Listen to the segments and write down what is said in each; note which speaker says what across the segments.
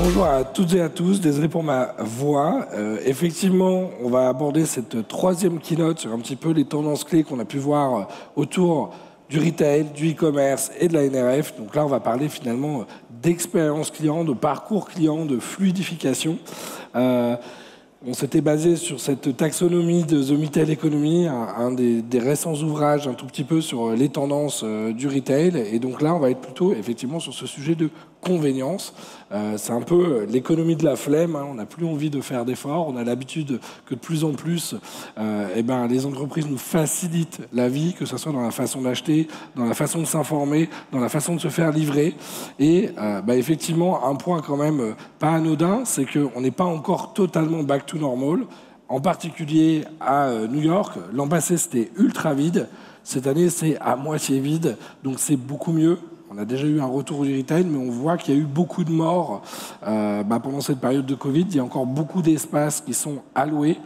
Speaker 1: Bonjour à toutes et à tous, désolé pour ma voix. Effectivement, on va aborder cette troisième keynote sur un petit peu les tendances clés qu'on a pu voir autour du retail, du e-commerce et de la NRF. Donc là, on va parler finalement d'expérience client, de parcours client, de fluidification. On s'était basé sur cette taxonomie de The Retail Economy, un des récents ouvrages un tout petit peu sur les tendances du retail. Et donc là, on va être plutôt effectivement sur ce sujet de convenience. C'est un peu l'économie de la flemme, hein. On n'a plus envie de faire d'efforts. On a l'habitude que de plus en plus, les entreprises nous facilitent la vie, que ce soit dans la façon d'acheter, dans la façon de s'informer, dans la façon de se faire livrer. Et effectivement, un point quand même pas anodin, c'est qu'on n'est pas encore totalement back to normal. En particulier à New York, l'an passé c'était ultra vide. Cette année c'est à moitié vide, donc c'est beaucoup mieux. On a déjà eu un retour du retail, mais on voit qu'il y a eu beaucoup de morts pendant cette période de Covid. Il y a encore beaucoup d'espaces qui sont alloués.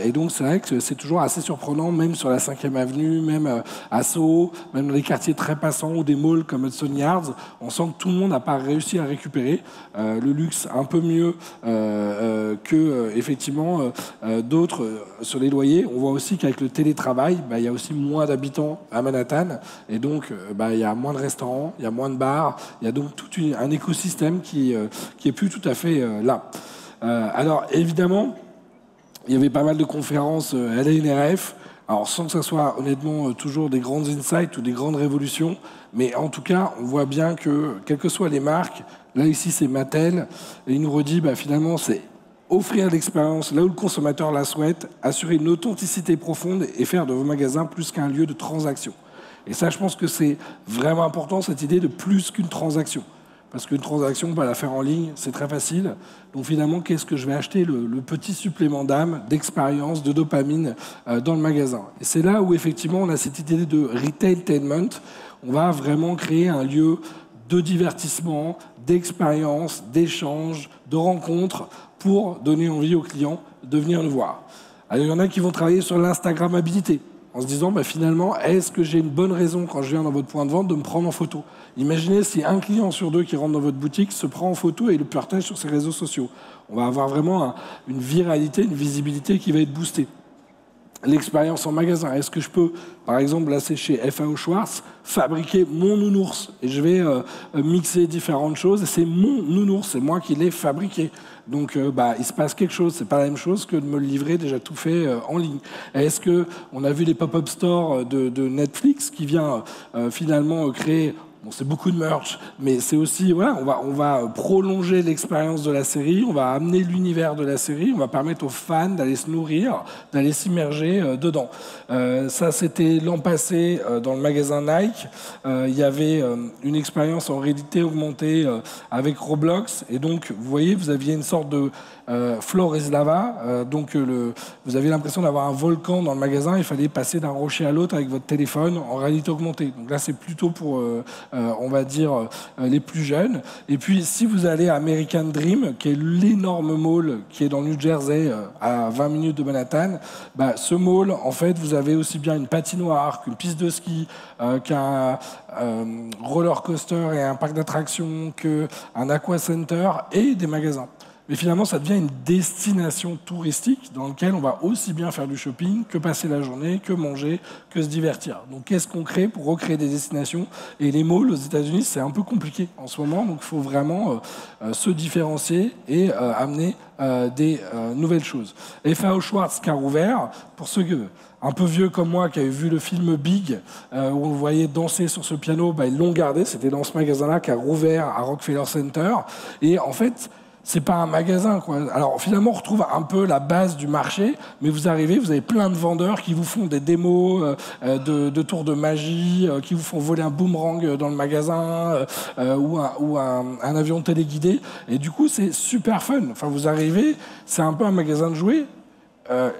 Speaker 1: Et donc, c'est vrai que c'est toujours assez surprenant, même sur la 5e avenue, même à Soho, même dans les quartiers très passants ou des malls comme Hudson Yards. On sent que tout le monde n'a pas réussi à récupérer. Le luxe un peu mieux que d'autres sur les loyers. On voit aussi qu'avec le télétravail, il y a aussi moins d'habitants à Manhattan. Et donc, il y a moins de restaurants. Il y a moins de bars, il y a donc tout un écosystème qui est plus tout à fait là. Alors évidemment, il y avait pas mal de conférences à la NRF, alors sans que ce soit honnêtement toujours des grandes insights ou des grandes révolutions, mais en tout cas, on voit bien que, quelles que soient les marques, là ici c'est Mattel, et il nous redit finalement c'est offrir l'expérience là où le consommateur la souhaite, assurer une authenticité profonde et faire de vos magasins plus qu'un lieu de transaction. Et ça, je pense que c'est vraiment important, cette idée de plus qu'une transaction. Parce qu'une transaction, on va la faire en ligne, c'est très facile. Donc finalement, qu'est-ce que je vais acheter? Le petit supplément d'âme, d'expérience, de dopamine dans le magasin. Et c'est là où, effectivement, on a cette idée de retailtainment. On va vraiment créer un lieu de divertissement, d'expérience, d'échange, de rencontre pour donner envie aux clients de venir nous voir. Alors, il y en a qui vont travailler sur l'Instagrammabilité, en se disant, finalement, est-ce que j'ai une bonne raison, quand je viens dans votre point de vente, de me prendre en photo? Imaginez si un client sur deux qui rentre dans votre boutique se prend en photo et le partage sur ses réseaux sociaux. On va avoir vraiment une viralité, une visibilité qui va être boostée. L'expérience en magasin. Est-ce que je peux, par exemple, là c'est chez FAO Schwarz, fabriquer mon nounours? Et je vais mixer différentes choses, et c'est mon nounours, c'est moi qui l'ai fabriqué. Donc il se passe quelque chose, c'est pas la même chose que de me le livrer déjà tout fait en ligne. Est-ce que on a vu les pop-up stores de Netflix qui vient finalement créer... Bon, c'est beaucoup de merch, mais c'est aussi, on va prolonger l'expérience de la série, on va amener l'univers de la série, on va permettre aux fans d'aller se nourrir, d'aller s'immerger dedans. Ça, c'était l'an passé dans le magasin Nike. Il y avait une expérience en réalité augmentée avec Roblox, et donc, vous voyez, vous aviez une sorte de floor is lava, vous avez l'impression d'avoir un volcan dans le magasin, il fallait passer d'un rocher à l'autre avec votre téléphone en réalité augmentée. Donc là, c'est plutôt pour... on va dire, les plus jeunes. Et puis, si vous allez à American Dream, qui est l'énorme mall qui est dans le New Jersey, à 20 minutes de Manhattan, ce mall, en fait, vous avez aussi bien une patinoire qu'une piste de ski, qu'un roller coaster et un parc d'attractions, qu'un aqua center et des magasins. Mais finalement, ça devient une destination touristique dans laquelle on va aussi bien faire du shopping que passer la journée, que manger, que se divertir. Donc, qu'est-ce qu'on crée pour recréer des destinations? Et les malls aux États-Unis, c'est un peu compliqué en ce moment. Donc, il faut vraiment se différencier et amener des nouvelles choses. FAO Schwarz qui a rouvert, pour ceux un peu vieux comme moi qui avaient vu le film Big, où on le voyait danser sur ce piano, ils l'ont gardé. C'était dans ce magasin-là qui a rouvert à Rockefeller Center. Et en fait, c'est pas un magasin, quoi. Alors finalement, on retrouve un peu la base du marché, mais vous arrivez, vous avez plein de vendeurs qui vous font des démos de tours de magie, qui vous font voler un boomerang dans le magasin ou un avion téléguidé. Et du coup, c'est super fun. Enfin, vous arrivez, c'est un peu un magasin de jouets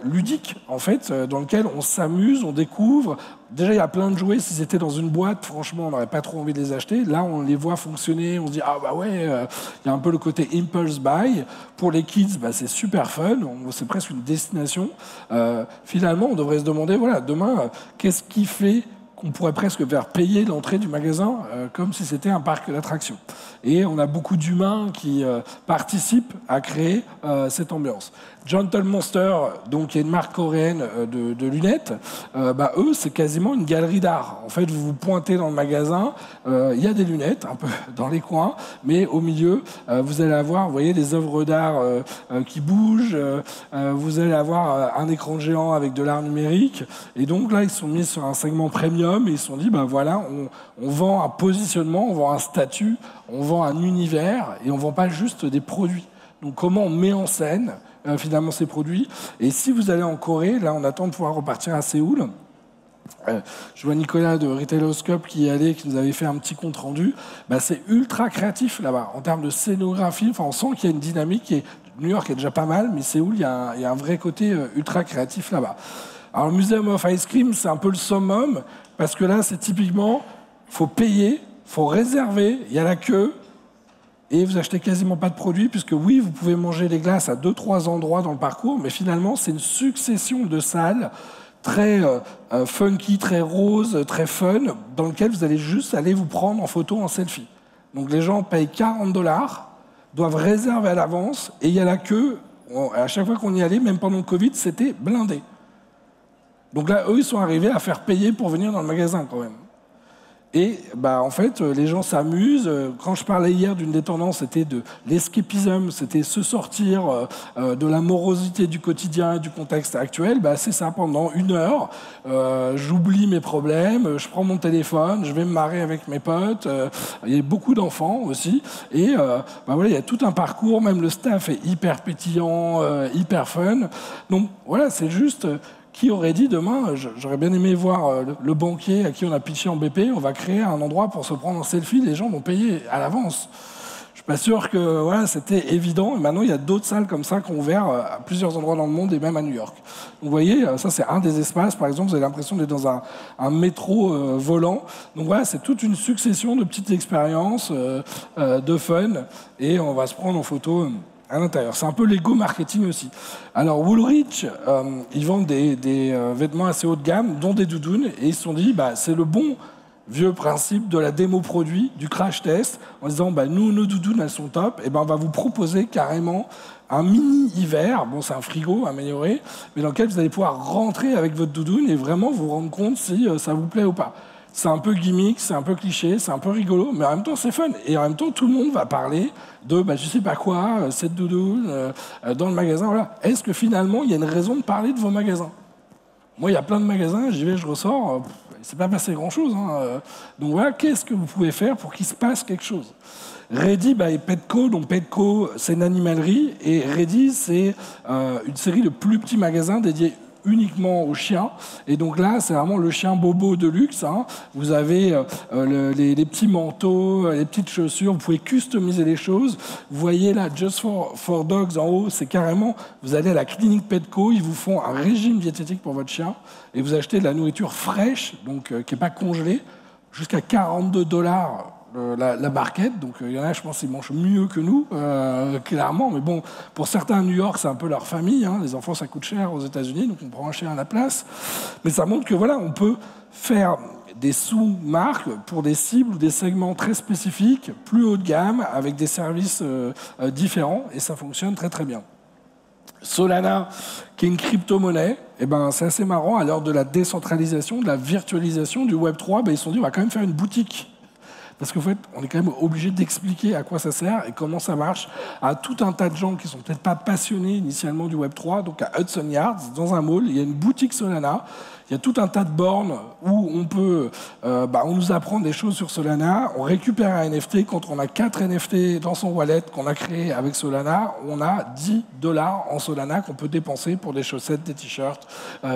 Speaker 1: ludique, en fait, dans lequel on s'amuse, on découvre. Déjà, il y a plein de jouets. Si c'était dans une boîte, franchement, on n'aurait pas trop envie de les acheter. Là, on les voit fonctionner. On se dit, il y a un peu le côté impulse buy. Pour les kids, c'est super fun. C'est presque une destination. Finalement, on devrait se demander, demain, qu'est-ce qui fait qu'on pourrait presque faire payer l'entrée du magasin comme si c'était un parc d'attractions. Et on a beaucoup d'humains qui participent à créer cette ambiance. Gentle Monster, donc qui est une marque coréenne de lunettes, eux, c'est quasiment une galerie d'art. En fait, vous vous pointez dans le magasin, il y a des lunettes un peu dans les coins, mais au milieu, vous allez avoir, vous voyez, des œuvres d'art qui bougent, vous allez avoir un écran géant avec de l'art numérique, et donc là, ils sont mis sur un segment premium, et ils se sont dit, voilà, on vend un positionnement, on vend un statut, on vend un univers, et on vend pas juste des produits. Donc comment on met en scène finalement ces produits. Et si vous allez en Corée, là on attend de pouvoir repartir à Séoul. Je vois Nicolas de Retailoscope qui y allait, qui nous avait fait un petit compte rendu. C'est ultra créatif là-bas en termes de scénographie. Enfin, on sent qu'il y a une dynamique. New York est déjà pas mal, mais Séoul, il y a un vrai côté ultra créatif là-bas. Alors le Museum of Ice Cream, c'est un peu le summum parce que là, c'est typiquement, faut payer, faut réserver, il y a la queue. Et vous achetez quasiment pas de produits, puisque oui, vous pouvez manger les glaces à 2-3 endroits dans le parcours, mais finalement, c'est une succession de salles très funky, très rose, très fun, dans lesquelles vous allez juste aller vous prendre en photo, en selfie. Donc les gens payent $40, doivent réserver à l'avance, et il y a la queue. À chaque fois qu'on y allait, même pendant le Covid, c'était blindé. Donc là, eux, ils sont arrivés à faire payer pour venir dans le magasin, quand même. Et en fait, les gens s'amusent. Quand je parlais hier d'une des tendances, c'était de l'escapisme, c'était se sortir de la morosité du quotidien et du contexte actuel. C'est ça, pendant 1 heure, j'oublie mes problèmes, je prends mon téléphone, je vais me marrer avec mes potes. Il y a beaucoup d'enfants aussi. Et voilà, il y a tout un parcours, même le staff est hyper pétillant, hyper fun. Donc voilà, c'est juste... Qui aurait dit demain, j'aurais bien aimé voir le banquier à qui on a pitché en BP, on va créer un endroit pour se prendre en selfie, les gens vont payer à l'avance. Je suis pas sûr que c'était évident. Et maintenant, il y a d'autres salles comme ça qui ont ouvert à plusieurs endroits dans le monde et même à New York. Donc, vous voyez, ça c'est un des espaces. Par exemple, vous avez l'impression d'être dans un métro volant. Donc voilà, c'est toute une succession de petites expériences de fun. Et on va se prendre en photo à l'intérieur. C'est un peu l'ego marketing aussi. Alors Woolrich, ils vendent des vêtements assez haut de gamme, dont des doudounes, et ils se sont dit, c'est le bon vieux principe de la démo produit, du crash test, en disant, nous, nos doudounes, elles sont top, et on va vous proposer carrément un mini hiver, c'est un frigo amélioré, mais dans lequel vous allez pouvoir rentrer avec votre doudoune et vraiment vous rendre compte si ça vous plaît ou pas. C'est un peu gimmick, c'est un peu cliché, c'est un peu rigolo, mais en même temps c'est fun. Et en même temps tout le monde va parler de je sais pas quoi, cette doudoune, dans le magasin. Voilà. Est-ce que finalement il y a une raison de parler de vos magasins? Moi il y a plein de magasins, j'y vais, je ressors, c'est pas passé grand-chose. Donc voilà, qu'est-ce que vous pouvez faire pour qu'il se passe quelque chose? Ready by Petco, donc Petco c'est une animalerie, et Ready c'est une série de plus petits magasins dédiés uniquement aux chiens. Et donc là, c'est vraiment le chien bobo de luxe. Vous avez les petits manteaux, les petites chaussures, vous pouvez customiser les choses. Vous voyez là, Just for Dogs en haut, c'est carrément, vous allez à la clinique Petco, ils vous font un régime diététique pour votre chien et vous achetez de la nourriture fraîche, donc qui n'est pas congelée, jusqu'à $42 la barquette. Donc il y en a, je pense, ils mangent mieux que nous, clairement. Mais bon, pour certains à New York, c'est un peu leur famille. Les enfants, ça coûte cher aux États-Unis, donc on prend un chien à la place. Mais ça montre que voilà, on peut faire des sous-marques pour des cibles ou des segments très spécifiques, plus haut de gamme, avec des services différents, et ça fonctionne très très bien. Solana, qui est une crypto-monnaie, c'est assez marrant, à l'heure de la décentralisation, de la virtualisation du Web3, ils se sont dit, on va quand même faire une boutique. Parce qu'en fait, on est quand même obligé d'expliquer à quoi ça sert et comment ça marche à tout un tas de gens qui ne sont peut-être pas passionnés initialement du Web3. Donc à Hudson Yards, dans un mall, il y a une boutique Solana. Il y a tout un tas de bornes où on peut, on nous apprend des choses sur Solana. On récupère un NFT. Quand on a 4 NFT dans son wallet qu'on a créé avec Solana, on a $10 en Solana qu'on peut dépenser pour des chaussettes, des t-shirts,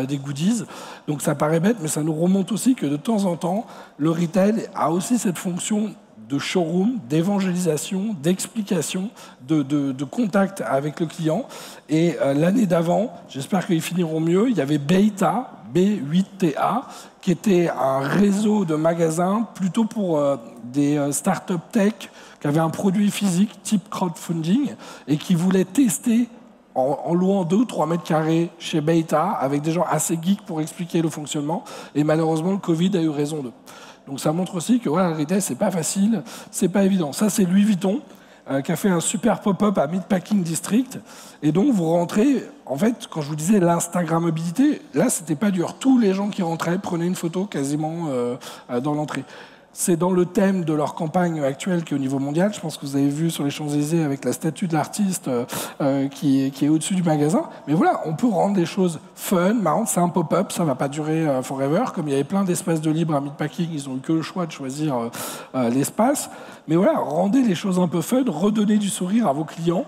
Speaker 1: des goodies. Donc ça paraît bête, mais ça nous remonte aussi que de temps en temps, le retail a aussi cette fonction de showroom, d'évangélisation, d'explication, de contact avec le client. Et l'année d'avant, j'espère qu'ils finiront mieux, il y avait Beta, B8TA, qui était un réseau de magasins plutôt pour des start-up tech qui avaient un produit physique type crowdfunding et qui voulaient tester en louant 2 ou 3 mètres carrés chez Beta, avec des gens assez geeks pour expliquer le fonctionnement. Et malheureusement, le Covid a eu raison d'eux. Donc ça montre aussi que voilà, le retail, c'est pas facile, c'est pas évident. Ça, c'est Louis Vuitton, qui a fait un super pop-up à Meatpacking District. Et donc, vous rentrez, en fait, quand je vous disais l'Instagrammabilité, là, c'était pas dur. Tous les gens qui rentraient prenaient une photo quasiment dans l'entrée. C'est dans le thème de leur campagne actuelle qui est au niveau mondial. Je pense que vous avez vu sur les Champs-Élysées avec la statue de l'artiste qui est au-dessus du magasin. Mais voilà, on peut rendre des choses fun, marrantes. C'est un pop-up, ça ne va pas durer forever. Comme il y avait plein d'espaces de libre à Meatpacking, ils n'ont eu que le choix de choisir l'espace. Mais voilà, rendez les choses un peu fun, redonnez du sourire à vos clients,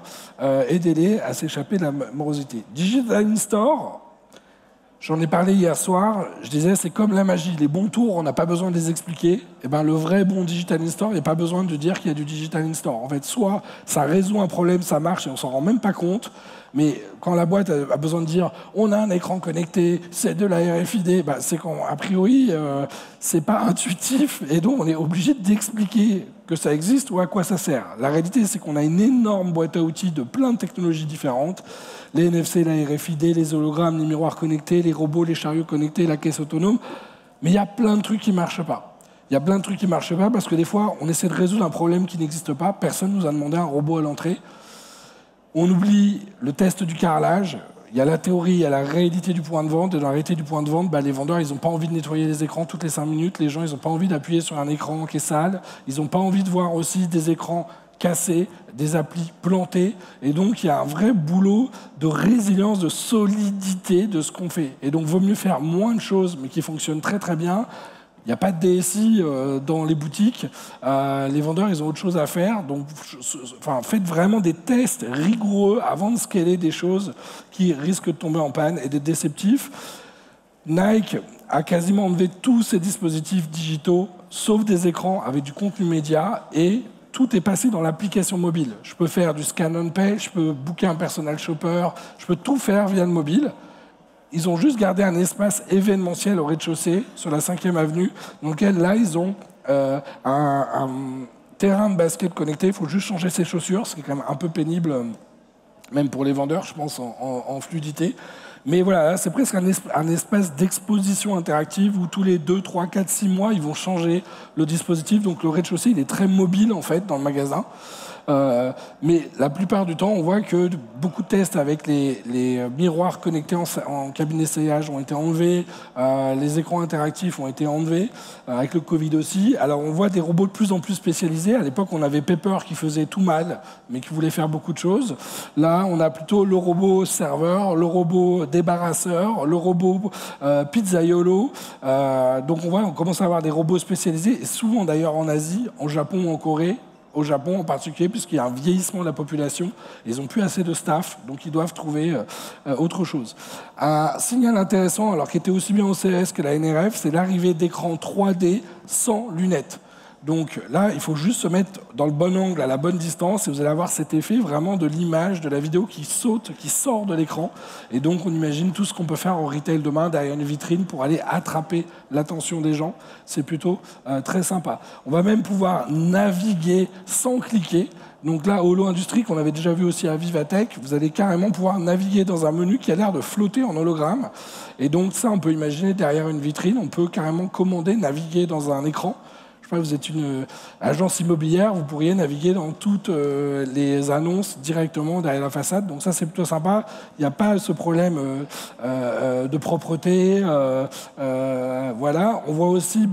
Speaker 1: aidez-les à s'échapper de la morosité. Digital In-Store, j'en ai parlé hier soir, je disais c'est comme la magie, les bons tours, on n'a pas besoin de les expliquer. Et ben, le vrai bon Digital In-Store, il n'y a pas besoin de dire qu'il y a du Digital In-Store. En fait, soit ça résout un problème, ça marche et on s'en rend même pas compte, mais quand la boîte a besoin de dire on a un écran connecté, c'est de la RFID, ben, c'est qu'a priori, c'est pas intuitif et donc on est obligé d'expliquer que ça existe ou à quoi ça sert. La réalité, c'est qu'on a une énorme boîte à outils de plein de technologies différentes. Les NFC, la RFID, les hologrammes, les miroirs connectés, les robots, les chariots connectés, la caisse autonome. Mais il y a plein de trucs qui ne marchent pas. Il y a plein de trucs qui ne marchent pas parce que des fois, on essaie de résoudre un problème qui n'existe pas. Personne ne nous a demandé un robot à l'entrée. On oublie le test du carrelage. Il y a la théorie, il y a la réalité du point de vente. Et dans la réalité du point de vente, les vendeurs, ils n'ont pas envie de nettoyer les écrans toutes les 5 minutes. Les gens, ils n'ont pas envie d'appuyer sur un écran qui est sale. Ils n'ont pas envie de voir aussi des écrans cassés, des applis plantées. Et donc, il y a un vrai boulot de résilience, de solidité de ce qu'on fait. Et donc, il vaut mieux faire moins de choses, mais qui fonctionnent très très bien. Il n'y a pas de DSI dans les boutiques. Les vendeurs, ils ont autre chose à faire. Donc, faites vraiment des tests rigoureux avant de scaler des choses qui risquent de tomber en panne et d'être déceptifs. Nike a quasiment enlevé tous ses dispositifs digitaux, sauf des écrans avec du contenu média, et tout est passé dans l'application mobile. Je peux faire du scan and pay, je peux booker un personal shopper, je peux tout faire via le mobile. Ils ont juste gardé un espace événementiel au rez-de-chaussée, sur la 5e avenue, dans lequel, là, ils ont un terrain de basket connecté. Il faut juste changer ses chaussures, ce qui est quand même un peu pénible, même pour les vendeurs, je pense, en fluidité. Mais voilà, c'est presque un espace d'exposition interactive où tous les 2, 3, 4, 6 mois, ils vont changer le dispositif. Donc le rez-de-chaussée, il est très mobile, en fait, dans le magasin. Mais la plupart du temps, on voit que beaucoup de tests avec les miroirs connectés en cabine d'essayage ont été enlevés, les écrans interactifs ont été enlevés, avec le Covid aussi. Alors on voit des robots de plus en plus spécialisés. À l'époque, on avait Pepper qui faisait tout mal, mais qui voulait faire beaucoup de choses. Là, on a plutôt le robot serveur, le robot débarrasseur, le robot pizzaiolo. Donc on commence à avoir des robots spécialisés, et souvent d'ailleurs en Asie, en Japon ou en Corée. Au Japon en particulier, puisqu'il y a un vieillissement de la population. Ils n'ont plus assez de staff, donc ils doivent trouver autre chose. Un signal intéressant, alors qui était aussi bien au CES que la NRF, c'est l'arrivée d'écrans 3D sans lunettes. Donc là, il faut juste se mettre dans le bon angle, à la bonne distance, et vous allez avoir cet effet vraiment de l'image, de la vidéo qui saute, qui sort de l'écran. Et donc, on imagine tout ce qu'on peut faire en retail demain, derrière une vitrine, pour aller attraper l'attention des gens. C'est plutôt très sympa. On va même pouvoir naviguer sans cliquer. Donc là, Holo Industrie, qu'on avait déjà vu aussi à Vivatech, vous allez carrément pouvoir naviguer dans un menu qui a l'air de flotter en hologramme. Et donc ça, on peut imaginer derrière une vitrine, on peut carrément commander, naviguer dans un écran. Vous êtes une agence immobilière, vous pourriez naviguer dans toutes les annonces directement derrière la façade. Donc ça, c'est plutôt sympa. Il n'y a pas ce problème de propreté. Voilà. On voit aussi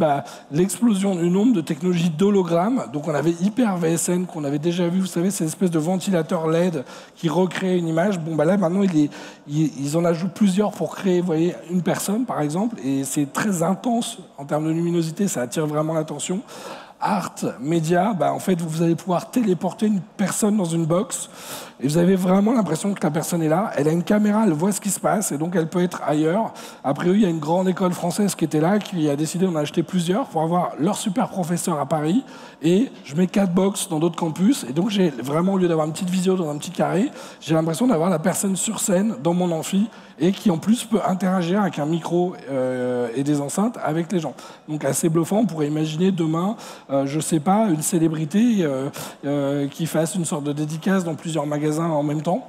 Speaker 1: l'explosion du nombre de technologies d'hologrammes. Donc on avait Hyper VSN qu'on avait déjà vu. Vous savez, c'est une espèce de ventilateur LED qui recrée une image. Bon, là, maintenant, ils en ajoutent plusieurs pour créer, vous voyez, une personne, par exemple. Et c'est très intense en termes de luminosité. Ça attire vraiment l'attention. Art, média, en fait, vous allez pouvoir téléporter une personne dans une box et vous avez vraiment l'impression que la personne est là. Elle a une caméra, elle voit ce qui se passe et donc elle peut être ailleurs. Après, il y a une grande école française qui était là, qui a décidé d'en acheter plusieurs pour avoir leur super professeur à Paris. Et je mets 4 box dans d'autres campus. Et donc, j'ai vraiment, au lieu d'avoir une petite visio dans un petit carré, j'ai l'impression d'avoir la personne sur scène dans mon amphi et qui, en plus, peut interagir avec un micro et des enceintes avec les gens. Donc, assez bluffant. On pourrait imaginer demain, je sais pas, une célébrité qui fasse une sorte de dédicace dans plusieurs magasins en même temps.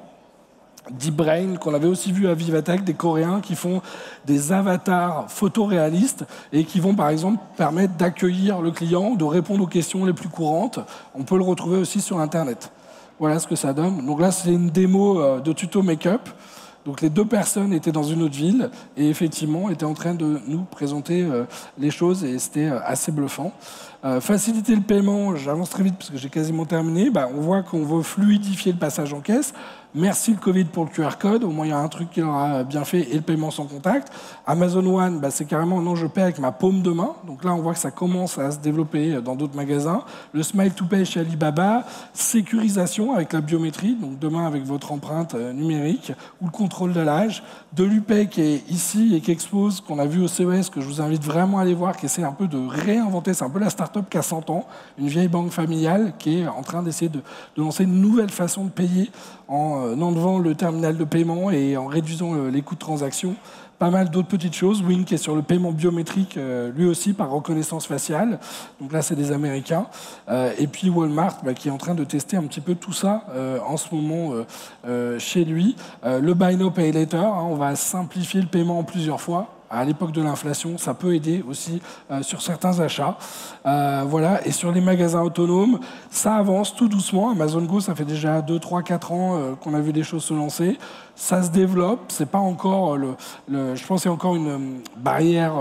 Speaker 1: Deep Brain, qu'on avait aussi vu à Vivatech, des Coréens qui font des avatars photoréalistes et qui vont par exemple permettre d'accueillir le client, de répondre aux questions les plus courantes. On peut le retrouver aussi sur Internet. Voilà ce que ça donne. Donc là, c'est une démo de tuto make-up. Donc les deux personnes étaient dans une autre ville et effectivement étaient en train de nous présenter les choses et c'était assez bluffant. Faciliter le paiement, j'avance très vite parce que j'ai quasiment terminé. On voit qu'on veut fluidifier le passage en caisse. Merci le Covid pour le QR code, au moins il y a un truc qui aura bien fait et le paiement sans contact. Amazon One, c'est carrément non, je paie avec ma paume de main. Donc là on voit que ça commence à se développer dans d'autres magasins. Le Smile to Pay chez Alibaba, sécurisation avec la biométrie, donc demain avec votre empreinte numérique, ou le contrôle de l'âge. De l'UPay qui est ici et qui expose, qu'on a vu au CES, que je vous invite vraiment à aller voir, qui essaie un peu de réinventer, c'est un peu la start-up qui a 100 ans, une vieille banque familiale qui est en train d'essayer de lancer une nouvelle façon de payer en enlevant le terminal de paiement et en réduisant les coûts de transaction. Pas mal d'autres petites choses. Wing qui est sur le paiement biométrique, lui aussi par reconnaissance faciale. Donc là, c'est des Américains. Et puis Walmart qui est en train de tester un petit peu tout ça en ce moment chez lui. Le Buy Now Pay Later, on va simplifier le paiement en plusieurs fois. À l'époque de l'inflation, ça peut aider aussi sur certains achats. Voilà. Et sur les magasins autonomes, ça avance tout doucement. Amazon Go, ça fait déjà 2, 3, 4 ans qu'on a vu des choses se lancer. Ça se développe. C'est pas encore je pense qu'il y a encore une barrière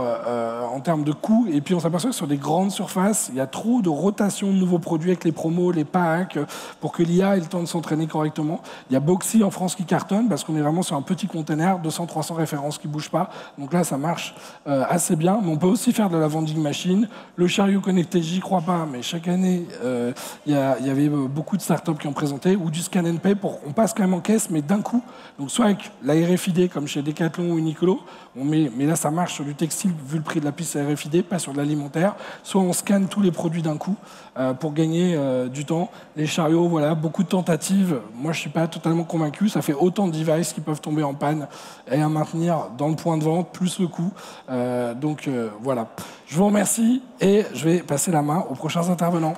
Speaker 1: en termes de coûts. Et puis on s'aperçoit que sur des grandes surfaces, il y a trop de rotation de nouveaux produits avec les promos, les packs, pour que l'IA ait le temps de s'entraîner correctement. Il y a Boxy en France qui cartonne parce qu'on est vraiment sur un petit container, 200, 300 références qui bougent pas. Donc là, ça marche assez bien. Mais on peut aussi faire de la vending machine. Le chariot connecté, j'y crois pas, mais chaque année, il y avait beaucoup de startups qui ont présenté, ou du scan and pay, on passe quand même en caisse, mais d'un coup. Donc soit avec la RFID, comme chez Decathlon ou Uniqlo, mais là ça marche sur du textile, vu le prix de la puce RFID, pas sur de l'alimentaire. Soit on scanne tous les produits d'un coup pour gagner du temps. Les chariots, voilà, beaucoup de tentatives. Moi, je suis pas totalement convaincu. Ça fait autant de devices qui peuvent tomber en panne et à maintenir dans le point de vente, plus le coût. Donc voilà. Je vous remercie et je vais passer la main aux prochains intervenants.